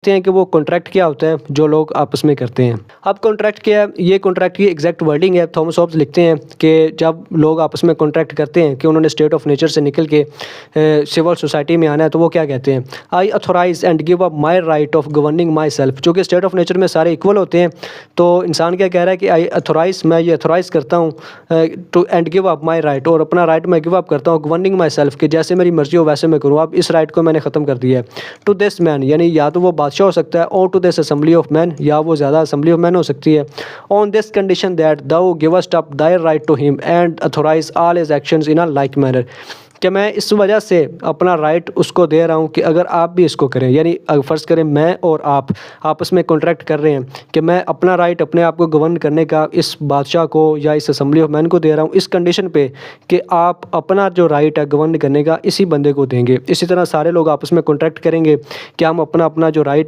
हैं कि वो कॉन्ट्रैक्ट क्या होता है जो लोग आपस में करते हैं। अब कॉन्ट्रैक्ट क्या है, ये कॉन्ट्रैक्ट की एग्जैक्ट वर्डिंग है। थॉमस हॉब्स लिखते हैं कि जब लोग आपस में कॉन्ट्रैक्ट करते हैं कि उन्होंने स्टेट ऑफ नेचर से निकल के सिविल सोसाइटी में आना है, तो वो क्या कहते हैं, I authorize and give up my right of governing my self. चूँकि स्टेट ऑफ नेचर में सारे इक्वल होते हैं, तो इंसान क्या कह रहा है कि आई अथोराइज, मैं ये अथोराइज़ करता हूँ to and give up my right, और अपना राइट मैं गिव अप करता हूँ गवर्निंग माई सेल्फ, कि जैसे मेरी मर्जी हो वैसे मैं करूँ। अब इस राइट को मैंने ख़त्म कर दिया है। टू दिस मैन, यानी या तो वो बादशाह हो सकता है, और to this assembly of man, या वो ज़्यादा असेंबली ऑफ मैन हो सकती है। On this condition that thou givest up thy right to him and authorize all his actions in a like manner, कि मैं इस वजह से अपना राइट उसको दे रहा हूँ कि अगर आप भी इसको करें, यानी फ़र्ज़ करें मैं और आप आपस में कॉन्ट्रैक्ट कर रहे हैं कि मैं अपना राइट अपने आप को गवर्न करने का इस बादशाह को या इस असेंबली ऑफ मैन को दे रहा हूँ, इस कंडीशन पे कि आप अपना जो राइट है गवर्न करने का इसी बंदे को देंगे। इसी तरह सारे लोग आपस में कॉन्ट्रैक्ट करेंगे कि हम अपना अपना जो राइट है